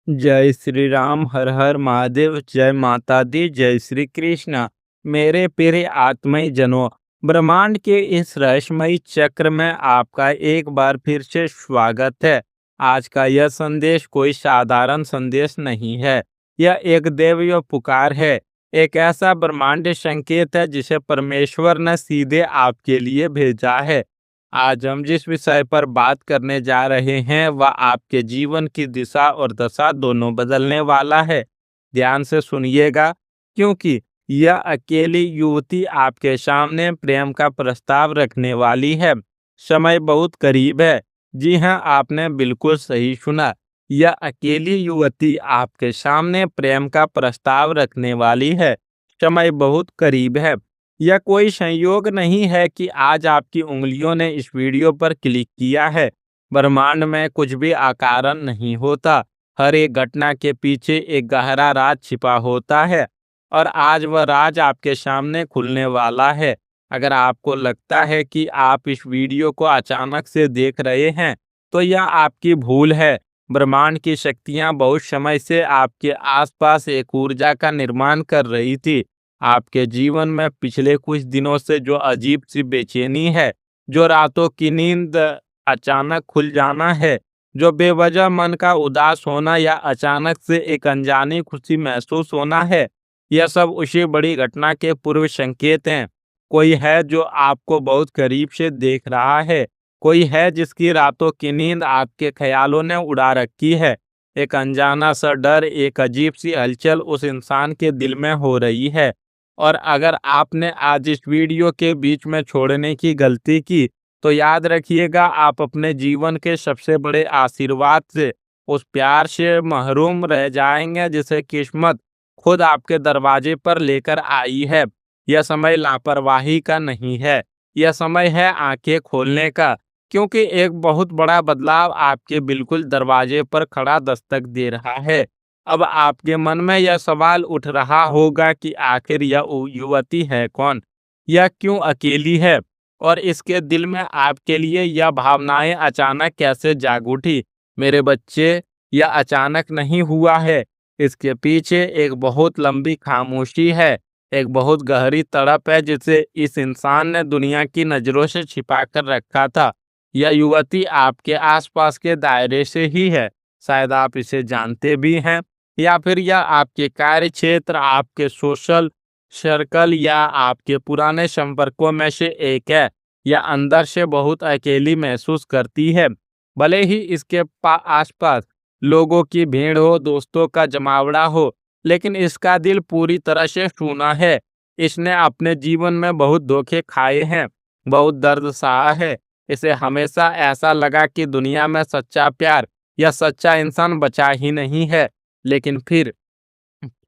जय श्री राम, हर हर महादेव, जय माता दी, जय श्री कृष्ण। मेरे प्रिय आत्मय जनों, ब्रह्मांड के इस रहस्यमयी चक्र में आपका एक बार फिर से स्वागत है। आज का यह संदेश कोई साधारण संदेश नहीं है। यह एक दैवीय पुकार है। एक ऐसा ब्रह्मांड संकेत है जिसे परमेश्वर ने सीधे आपके लिए भेजा है। आज हम जिस विषय पर बात करने जा रहे हैं वह आपके जीवन की दिशा और दशा दोनों बदलने वाला है। ध्यान से सुनिएगा, क्योंकि यह अकेली युवती आपके सामने प्रेम का प्रस्ताव रखने वाली है। समय बहुत करीब है। जी हाँ, आपने बिल्कुल सही सुना। यह अकेली युवती आपके सामने प्रेम का प्रस्ताव रखने वाली है। समय बहुत करीब है। यह कोई संयोग नहीं है कि आज आपकी उंगलियों ने इस वीडियो पर क्लिक किया है। ब्रह्मांड में कुछ भी अकारण नहीं होता। हर एक घटना के पीछे एक गहरा राज छिपा होता है, और आज वह राज आपके सामने खुलने वाला है। अगर आपको लगता है कि आप इस वीडियो को अचानक से देख रहे हैं, तो यह आपकी भूल है। ब्रह्मांड की शक्तियां बहुत समय से आपके आसपास एक ऊर्जा का निर्माण कर रही थी। आपके जीवन में पिछले कुछ दिनों से जो अजीब सी बेचैनी है, जो रातों की नींद अचानक खुल जाना है, जो बेवजह मन का उदास होना या अचानक से एक अनजानी खुशी महसूस होना है, यह सब उसी बड़ी घटना के पूर्व संकेत हैं। कोई है जो आपको बहुत करीब से देख रहा है। कोई है जिसकी रातों की नींद आपके ख्यालों ने उड़ा रखी है। एक अनजाना सा डर, एक अजीब सी हलचल उस इंसान के दिल में हो रही है। और अगर आपने आज इस वीडियो के बीच में छोड़ने की गलती की, तो याद रखिएगा, आप अपने जीवन के सबसे बड़े आशीर्वाद से, उस प्यार से महरूम रह जाएंगे जिसे किस्मत खुद आपके दरवाजे पर लेकर आई है। यह समय लापरवाही का नहीं है। यह समय है आंखें खोलने का, क्योंकि एक बहुत बड़ा बदलाव आपके बिल्कुल दरवाजे पर खड़ा दस्तक दे रहा है। अब आपके मन में यह सवाल उठ रहा होगा कि आखिर यह युवती है कौन? यह क्यों अकेली है? और इसके दिल में आपके लिए यह भावनाएं अचानक कैसे जाग उठी? मेरे बच्चे, यह अचानक नहीं हुआ है। इसके पीछे एक बहुत लंबी खामोशी है, एक बहुत गहरी तड़प है जिसे इस इंसान ने दुनिया की नजरों से छिपा कर रखा था। यह युवती आपके आसपास के दायरे से ही है। शायद आप इसे जानते भी हैं, या फिर यह आपके कार्य क्षेत्र, आपके सोशल सर्कल या आपके पुराने संपर्कों में से एक है। यह अंदर से बहुत अकेली महसूस करती है। भले ही इसके आसपास लोगों की भीड़ हो, दोस्तों का जमावड़ा हो, लेकिन इसका दिल पूरी तरह से सूना है। इसने अपने जीवन में बहुत धोखे खाए हैं, बहुत दर्द सहा है। इसे हमेशा ऐसा लगा कि दुनिया में सच्चा प्यार या सच्चा इंसान बचा ही नहीं है। लेकिन फिर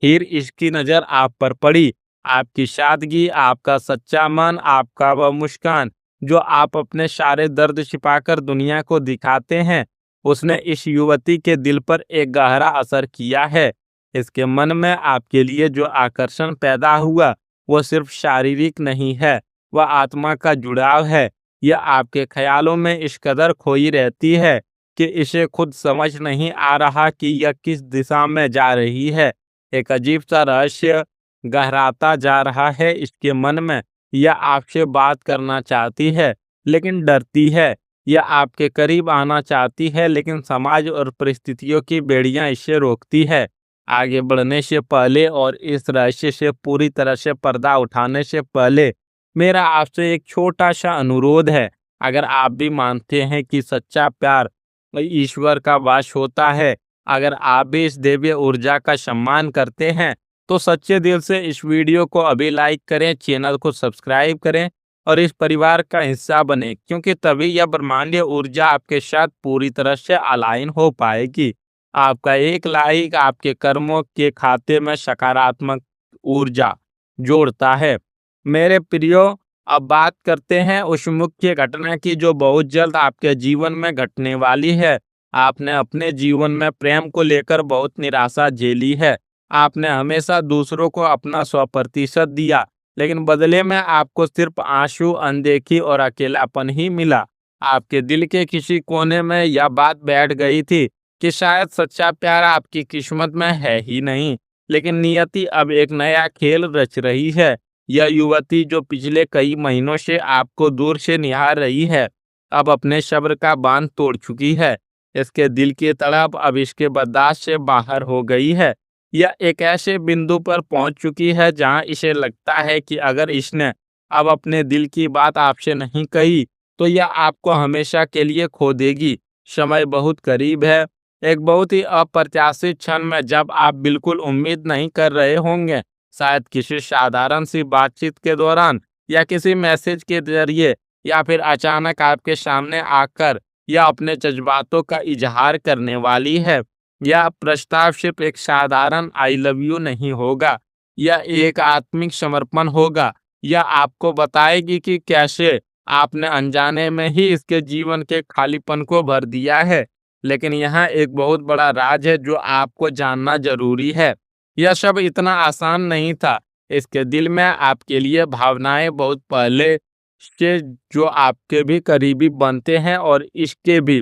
इसकी नज़र आप पर पड़ी। आपकी सादगी, आपका सच्चा मन, आपका वह मुस्कान जो आप अपने सारे दर्द छिपाकर दुनिया को दिखाते हैं, उसने इस युवती के दिल पर एक गहरा असर किया है। इसके मन में आपके लिए जो आकर्षण पैदा हुआ, वह सिर्फ शारीरिक नहीं है, वह आत्मा का जुड़ाव है। यह आपके ख्यालों में इस कदर खोई रहती है कि इसे खुद समझ नहीं आ रहा कि यह किस दिशा में जा रही है। एक अजीब सा रहस्य गहराता जा रहा है इसके मन में। यह आपसे बात करना चाहती है, लेकिन डरती है। यह आपके करीब आना चाहती है, लेकिन समाज और परिस्थितियों की बेड़ियां इसे रोकती है। आगे बढ़ने से पहले और इस रहस्य से पूरी तरह से पर्दा उठाने से पहले, मेरा आपसे एक छोटा सा अनुरोध है। अगर आप भी मानते हैं कि सच्चा प्यार ईश्वर का वास होता है, अगर आप भी इस दिव्य ऊर्जा का सम्मान करते हैं, तो सच्चे दिल से इस वीडियो को अभी लाइक करें, चैनल को सब्सक्राइब करें और इस परिवार का हिस्सा बने, क्योंकि तभी यह ब्रह्मांडीय ऊर्जा आपके साथ पूरी तरह से अलाइन हो पाएगी। आपका एक लाइक आपके कर्मों के खाते में सकारात्मक ऊर्जा जोड़ता है। मेरे प्रियो, अब बात करते हैं उस मुख्य घटना की जो बहुत जल्द आपके जीवन में घटने वाली है। आपने अपने जीवन में प्रेम को लेकर बहुत निराशा झेली है। आपने हमेशा दूसरों को अपना 100% दिया, लेकिन बदले में आपको सिर्फ आंसू, अनदेखी और अकेलापन ही मिला। आपके दिल के किसी कोने में यह बात बैठ गई थी कि शायद सच्चा प्यार आपकी किस्मत में है ही नहीं, लेकिन नियति अब एक नया खेल रच रही है। यह युवती जो पिछले कई महीनों से आपको दूर से निहार रही है, अब अपने सब्र का बांध तोड़ चुकी है। इसके दिल की तड़प अब इसके बर्दाश्त से बाहर हो गई है। यह एक ऐसे बिंदु पर पहुंच चुकी है जहां इसे लगता है कि अगर इसने अब अपने दिल की बात आपसे नहीं कही, तो यह आपको हमेशा के लिए खो देगी। समय बहुत करीब है, एक बहुत ही अप्रत्याशित क्षण में जब आप बिल्कुल उम्मीद नहीं कर रहे होंगे, शायद किसी साधारण सी बातचीत के दौरान या किसी मैसेज के जरिए या फिर अचानक आपके सामने आकर या अपने जज्बातों का इजहार करने वाली है। यह प्रस्ताव सिर्फ एक साधारण आई लव यू नहीं होगा, यह एक आत्मिक समर्पण होगा। यह आपको बताएगी कि कैसे आपने अनजाने में ही इसके जीवन के खालीपन को भर दिया है। लेकिन यहाँ एक बहुत बड़ा राज है जो आपको जानना जरूरी है। यह सब इतना आसान नहीं था। इसके दिल में आपके लिए भावनाएं बहुत पहले से जो आपके भी करीबी बनते हैं, और इसके भी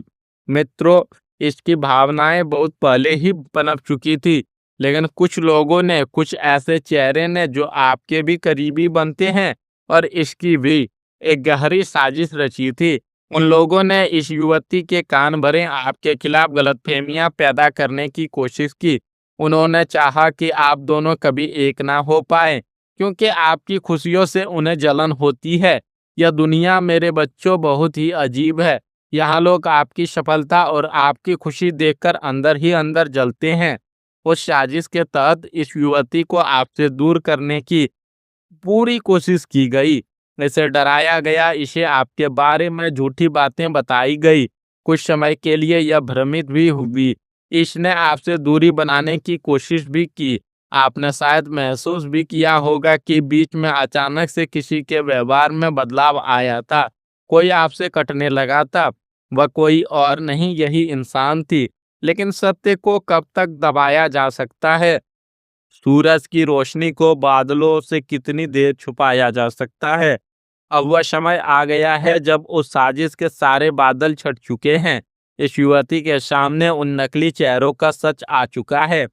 मित्रों, इसकी भावनाएं बहुत पहले ही पनप चुकी थी। लेकिन कुछ लोगों ने, कुछ ऐसे चेहरे ने जो आपके भी करीबी बनते हैं और इसकी भी एक गहरी साजिश रची थी। उन लोगों ने इस युवती के कान भरे आपके खिलाफ गलतफहमियां पैदा करने की कोशिश की। उन्होंने चाहा कि आप दोनों कभी एक ना हो पाए, क्योंकि आपकी खुशियों से उन्हें जलन होती है। यह दुनिया मेरे बच्चों बहुत ही अजीब है। यहाँ लोग आपकी सफलता और आपकी खुशी देखकर अंदर ही अंदर जलते हैं। उस साजिश के तहत इस युवती को आपसे दूर करने की पूरी कोशिश की गई। इसे डराया गया, इसे आपके बारे में झूठी बातें बताई गई। कुछ समय के लिए यह भ्रमित भी हुई। इसने आपसे दूरी बनाने की कोशिश भी की। आपने शायद महसूस भी किया होगा कि बीच में अचानक से किसी के व्यवहार में बदलाव आया था। कोई आपसे कटने लगा था। वह कोई और नहीं, यही इंसान थी। लेकिन सत्य को कब तक दबाया जा सकता है? सूरज की रोशनी को बादलों से कितनी देर छुपाया जा सकता है? अब वह समय आ गया है जब उस साजिश के सारे बादल छट चुके हैं। इस युवती के सामने उन नकली चेहरों का सच आ चुका है।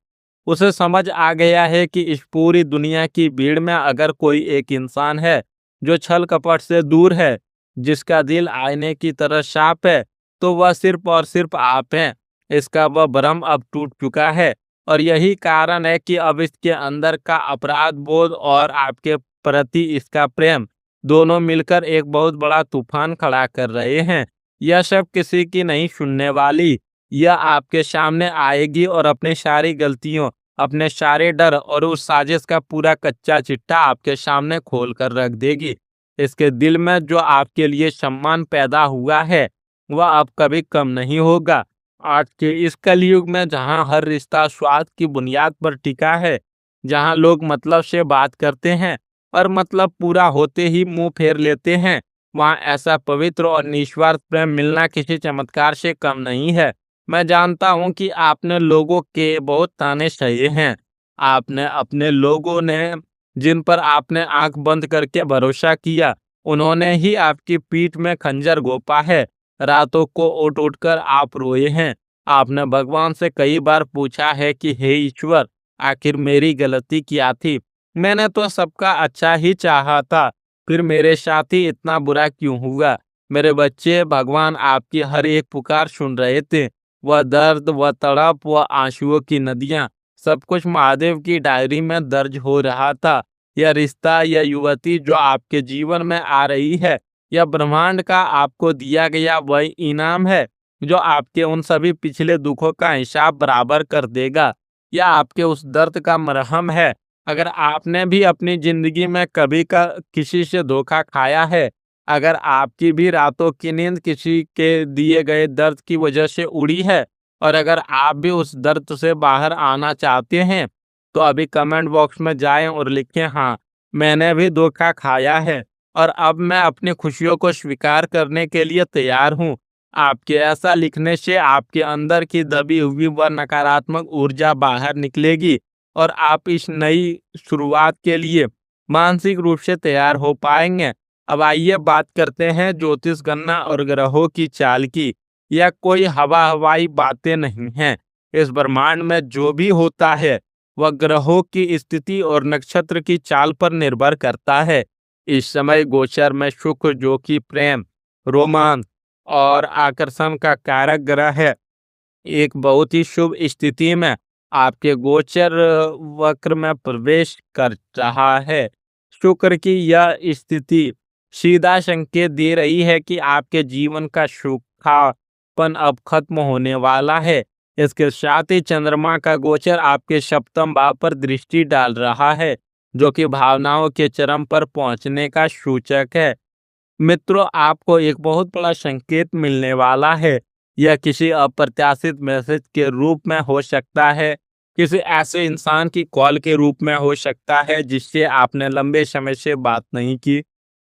उसे समझ आ गया है कि इस पूरी दुनिया की भीड़ में अगर कोई एक इंसान है जो छल कपट से दूर है, जिसका दिल आईने की तरह साफ है, तो वह सिर्फ और सिर्फ आप हैं। इसका वह भ्रम अब टूट चुका है, और यही कारण है कि अब इसके अंदर का अपराध बोध और आपके प्रति इसका प्रेम दोनों मिलकर एक बहुत बड़ा तूफान खड़ा कर रहे हैं। यह सब किसी की नहीं सुनने वाली। यह आपके सामने आएगी और अपनी सारी गलतियों, अपने सारे डर और उस साजिश का पूरा कच्चा चिट्ठा आपके सामने खोल कर रख देगी। इसके दिल में जो आपके लिए सम्मान पैदा हुआ है, वह अब कभी कम नहीं होगा। आज के इस कलयुग में जहाँ हर रिश्ता स्वार्थ की बुनियाद पर टिका है, जहाँ लोग मतलब से बात करते हैं और मतलब पूरा होते ही मुंह फेर लेते हैं, वहाँ ऐसा पवित्र और निस्वार्थ प्रेम मिलना किसी चमत्कार से कम नहीं है। मैं जानता हूँ कि आपने लोगों के बहुत ताने सहे हैं। आपने अपने लोगों ने, जिन पर आपने आंख बंद करके भरोसा किया, उन्होंने ही आपकी पीठ में खंजर घोंपा है। रातों को उठ उठकर आप रोए हैं। आपने भगवान से कई बार पूछा है कि हे ईश्वर, आखिर मेरी गलती क्या थी? मैंने तो सबका अच्छा ही चाहा था, फिर मेरे साथ ही इतना बुरा क्यों हुआ? मेरे बच्चे, भगवान आपकी हर एक पुकार सुन रहे थे। वह दर्द, वह तड़प, वह आंसुओं की नदियां, सब कुछ महादेव की डायरी में दर्ज हो रहा था। यह रिश्ता, यह युवती जो आपके जीवन में आ रही है, यह ब्रह्मांड का आपको दिया गया वह इनाम है जो आपके उन सभी पिछले दुखों का हिसाब बराबर कर देगा। यह आपके उस दर्द का मरहम है। अगर आपने भी अपनी जिंदगी में कभी का किसी से धोखा खाया है, अगर आपकी भी रातों की नींद किसी के दिए गए दर्द की वजह से उड़ी है, और अगर आप भी उस दर्द से बाहर आना चाहते हैं, तो अभी कमेंट बॉक्स में जाएं और लिखें, हाँ, मैंने भी धोखा खाया है और अब मैं अपनी खुशियों को स्वीकार करने के लिए तैयार हूँ। आपके ऐसा लिखने से आपके अंदर की दबी हुई वह नकारात्मक ऊर्जा बाहर निकलेगी और आप इस नई शुरुआत के लिए मानसिक रूप से तैयार हो पाएंगे। अब आइए बात करते हैं ज्योतिष गणना और ग्रहों की चाल की। यह कोई हवा हवाई बातें नहीं हैं। इस ब्रह्मांड में जो भी होता है वह ग्रहों की स्थिति और नक्षत्र की चाल पर निर्भर करता है। इस समय गोचर में शुक्र, जो कि प्रेम, रोमांस और आकर्षण का कारक ग्रह है, एक बहुत ही शुभ स्थिति में आपके गोचर वक्र में प्रवेश कर रहा है। शुक्र की यह स्थिति सीधा संकेत दे रही है कि आपके जीवन का सूखापन अब खत्म होने वाला है। इसके साथ ही चंद्रमा का गोचर आपके सप्तम भाव पर दृष्टि डाल रहा है, जो कि भावनाओं के चरम पर पहुंचने का सूचक है। मित्रों, आपको एक बहुत बड़ा संकेत मिलने वाला है। यह किसी अप्रत्याशित मैसेज के रूप में हो सकता है, किसी ऐसे इंसान की कॉल के रूप में हो सकता है जिससे आपने लंबे समय से बात नहीं की,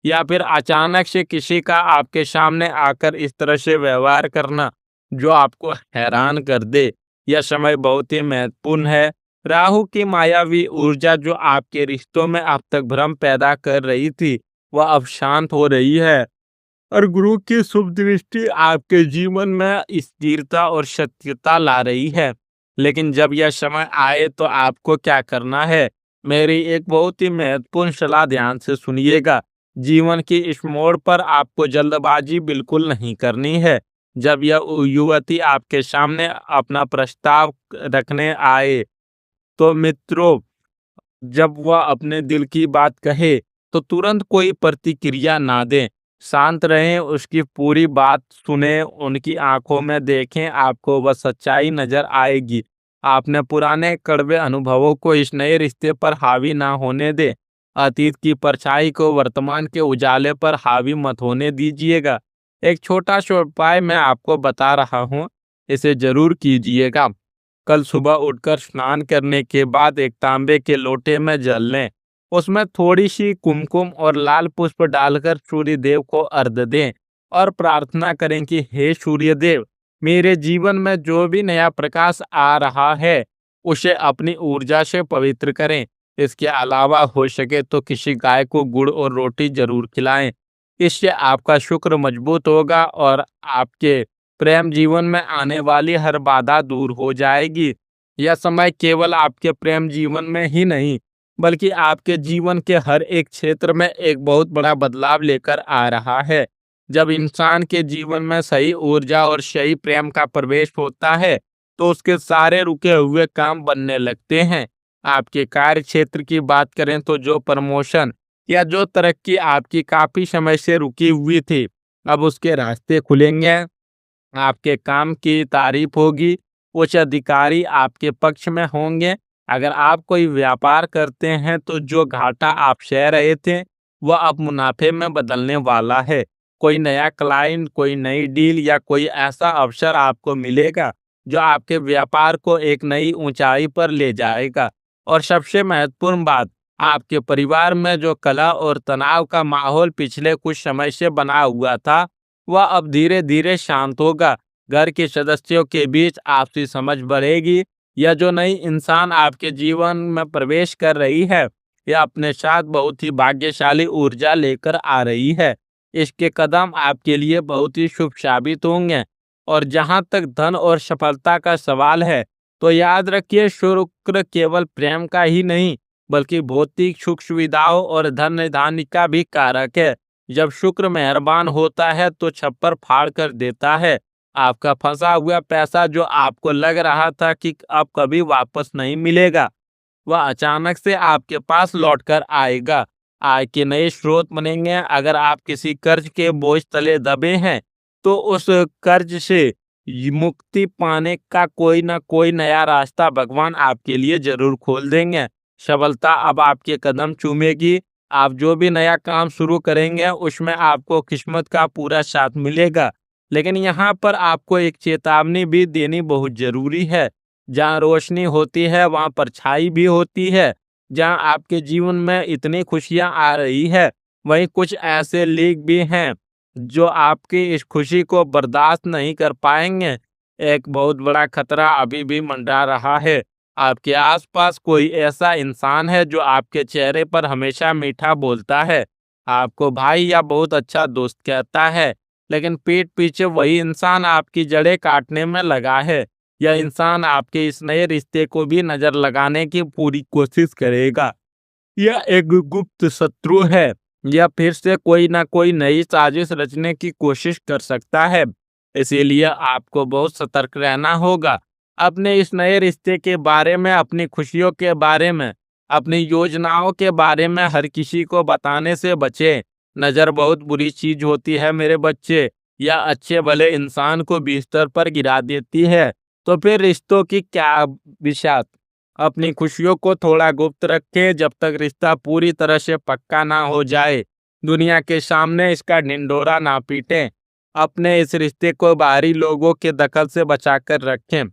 या फिर अचानक से किसी का आपके सामने आकर इस तरह से व्यवहार करना जो आपको हैरान कर दे। यह समय बहुत ही महत्वपूर्ण है। राहु की मायावी ऊर्जा जो आपके रिश्तों में अब तक भ्रम पैदा कर रही थी, वह अब शांत हो रही है, और गुरु की शुभ दृष्टि आपके जीवन में स्थिरता और सत्यता ला रही है। लेकिन जब यह समय आए तो आपको क्या करना है? मेरी एक बहुत ही महत्वपूर्ण सलाह ध्यान से सुनिएगा। जीवन की इस मोड़ पर आपको जल्दबाजी बिल्कुल नहीं करनी है। जब यह युवती आपके सामने अपना प्रस्ताव रखने आए, तो मित्रों, जब वह अपने दिल की बात कहे तो तुरंत कोई प्रतिक्रिया ना दें। शांत रहें, उसकी पूरी बात सुने, उनकी आंखों में देखें, आपको वह सच्चाई नजर आएगी। आपने पुराने कड़वे अनुभवों को इस नए रिश्ते पर हावी ना होने दें। अतीत की परछाई को वर्तमान के उजाले पर हावी मत होने दीजिएगा। एक छोटा सा उपाय मैं आपको बता रहा हूँ, इसे जरूर कीजिएगा। कल सुबह उठकर स्नान करने के बाद एक तांबे के लोटे में जल लें। उसमें थोड़ी सी कुमकुम और लाल पुष्प डालकर सूर्य देव को अर्घ्य दें और प्रार्थना करें कि हे सूर्य देव, मेरे जीवन में जो भी नया प्रकाश आ रहा है उसे अपनी ऊर्जा से पवित्र करें। इसके अलावा हो सके तो किसी गाय को गुड़ और रोटी जरूर खिलाएं। इससे आपका शुक्र मजबूत होगा और आपके प्रेम जीवन में आने वाली हर बाधा दूर हो जाएगी। यह समय केवल आपके प्रेम जीवन में ही नहीं, बल्कि आपके जीवन के हर एक क्षेत्र में एक बहुत बड़ा बदलाव लेकर आ रहा है। जब इंसान के जीवन में सही ऊर्जा और सही प्रेम का प्रवेश होता है, तो उसके सारे रुके हुए काम बनने लगते हैं। आपके कार्य क्षेत्र की बात करें तो जो प्रमोशन या जो तरक्की आपकी काफी समय से रुकी हुई थी, अब उसके रास्ते खुलेंगे। आपके काम की तारीफ होगी, उच्च अधिकारी आपके पक्ष में होंगे। अगर आप कोई व्यापार करते हैं तो जो घाटा आप सह रहे थे वह अब मुनाफे में बदलने वाला है। कोई नया क्लाइंट, कोई नई डील या कोई ऐसा अवसर आपको मिलेगा जो आपके व्यापार को एक नई ऊंचाई पर ले जाएगा। और सबसे महत्वपूर्ण बात, आपके परिवार में जो कलह और तनाव का माहौल पिछले कुछ समय से बना हुआ था, वह अब धीरे धीरे शांत होगा। घर के सदस्यों के बीच आपसी समझ बढ़ेगी। यह जो नई इंसान आपके जीवन में प्रवेश कर रही है, यह अपने साथ बहुत ही भाग्यशाली ऊर्जा लेकर आ रही है। इसके कदम आपके लिए बहुत ही शुभ साबित होंगे। और जहां तक धन और सफलता का सवाल है, तो याद रखिए, शुक्र केवल प्रेम का ही नहीं, बल्कि भौतिक सुख सुविधाओं और धन धान्य का भी कारक है। जब शुक्र मेहरबान होता है तो छप्पर फाड़ कर देता है। आपका फंसा हुआ पैसा जो आपको लग रहा था कि अब कभी वापस नहीं मिलेगा, वह अचानक से आपके पास लौट कर आएगा। आय के नए स्रोत बनेंगे। अगर आप किसी कर्ज के बोझ तले दबे हैं, तो उस कर्ज से मुक्ति पाने का कोई ना कोई नया रास्ता भगवान आपके लिए जरूर खोल देंगे। सफलता अब आपके कदम चूमेगी। आप जो भी नया काम शुरू करेंगे उसमें आपको किस्मत का पूरा साथ मिलेगा। लेकिन यहाँ पर आपको एक चेतावनी भी देनी बहुत जरूरी है। जहाँ रोशनी होती है वहाँ परछाई भी होती है। जहाँ आपके जीवन में इतनी खुशियाँ आ रही है, वहीं कुछ ऐसे लीग भी हैं जो आपकी इस खुशी को बर्दाश्त नहीं कर पाएंगे। एक बहुत बड़ा खतरा अभी भी मंडरा रहा है। आपके आसपास कोई ऐसा इंसान है जो आपके चेहरे पर हमेशा मीठा बोलता है, आपको भाई या बहुत अच्छा दोस्त कहता है, लेकिन पीठ पीछे वही इंसान आपकी जड़ें काटने में लगा है। यह इंसान आपके इस नए रिश्ते को भी नजर लगाने की पूरी कोशिश करेगा। यह एक गुप्त शत्रु है। यह फिर से कोई ना कोई नई साजिश रचने की कोशिश कर सकता है। इसीलिए आपको बहुत सतर्क रहना होगा। अपने इस नए रिश्ते के बारे में, अपनी खुशियों के बारे में, अपनी योजनाओं के बारे में हर किसी को बताने से बचें। नज़र बहुत बुरी चीज होती है मेरे बच्चे। यह अच्छे भले इंसान को बिस्तर पर गिरा देती है। तो फिर रिश्तों की क्या बिसात। अपनी खुशियों को थोड़ा गुप्त रखें जब तक रिश्ता पूरी तरह से पक्का ना हो जाए। दुनिया के सामने इसका ढिंढोरा ना पीटें। अपने इस रिश्ते को बाहरी लोगों के दखल से बचाकर रखें।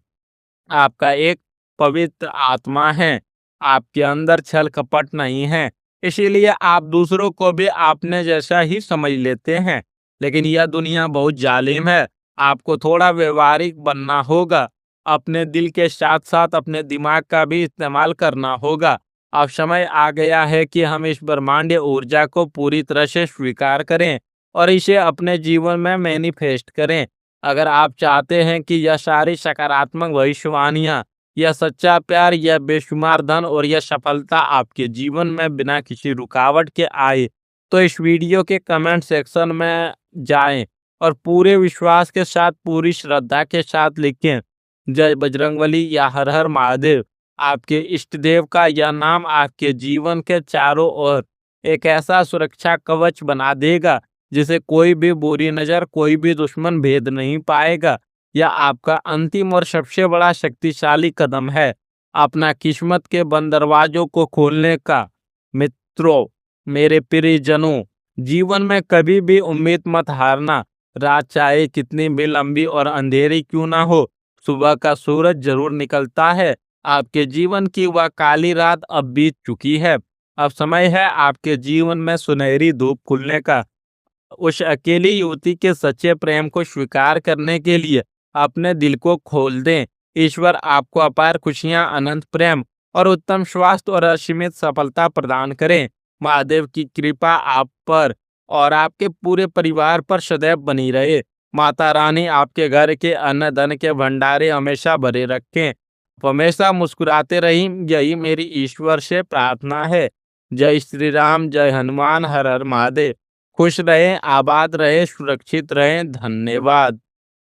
आपका एक पवित्र आत्मा है। आपके अंदर छल कपट नहीं है। इसीलिए आप दूसरों को भी आपने जैसा ही समझ लेते हैं। लेकिन यह दुनिया बहुत जालिम है। आपको थोड़ा व्यवहारिक बनना होगा। अपने दिल के साथ साथ अपने दिमाग का भी इस्तेमाल करना होगा। अब समय आ गया है कि हम इस ब्रह्मांडीय ऊर्जा को पूरी तरह से स्वीकार करें और इसे अपने जीवन में मैनिफेस्ट करें। अगर आप चाहते हैं कि यह सारी सकारात्मक भविष्यवाणियां, यह सच्चा प्यार, यह बेशुमार धन और यह सफलता आपके जीवन में बिना किसी रुकावट के आए, तो इस वीडियो के कमेंट सेक्शन में जाएं और पूरे विश्वास के साथ, पूरी श्रद्धा के साथ लिखें, जय बजरंगबली या हर हर महादेव। आपके इष्ट देव का यह नाम आपके जीवन के चारों ओर एक ऐसा सुरक्षा कवच बना देगा जिसे कोई भी बुरी नजर, कोई भी दुश्मन भेद नहीं पाएगा। यह आपका अंतिम और सबसे बड़ा शक्तिशाली कदम है अपना किस्मत के बंद दरवाजों को खोलने का। मित्रों, मेरे प्रियजनों, जीवन में कभी भी उम्मीद मत हारना। रात चाहे कितनी भी लंबी और अंधेरी क्यों ना हो, सुबह का सूरज जरूर निकलता है। आपके जीवन की वह काली रात अब बीत चुकी है। अब समय है आपके जीवन में सुनहरी धूप खुलने का। उस अकेली युवती के सच्चे प्रेम को स्वीकार करने के लिए अपने दिल को खोल दें। ईश्वर आपको अपार खुशियां, अनंत प्रेम और उत्तम स्वास्थ्य और असीमित सफलता प्रदान करें। महादेव की कृपा आप पर और आपके पूरे परिवार पर सदैव बनी रहे। माता रानी आपके घर के अन्न धन के भंडारे हमेशा भरे रखें। आप हमेशा मुस्कुराते रहीं, यही मेरी ईश्वर से प्रार्थना है। जय श्री राम, जय हनुमान, हर हर महादेव। खुश रहें, आबाद रहें, सुरक्षित रहें। धन्यवाद।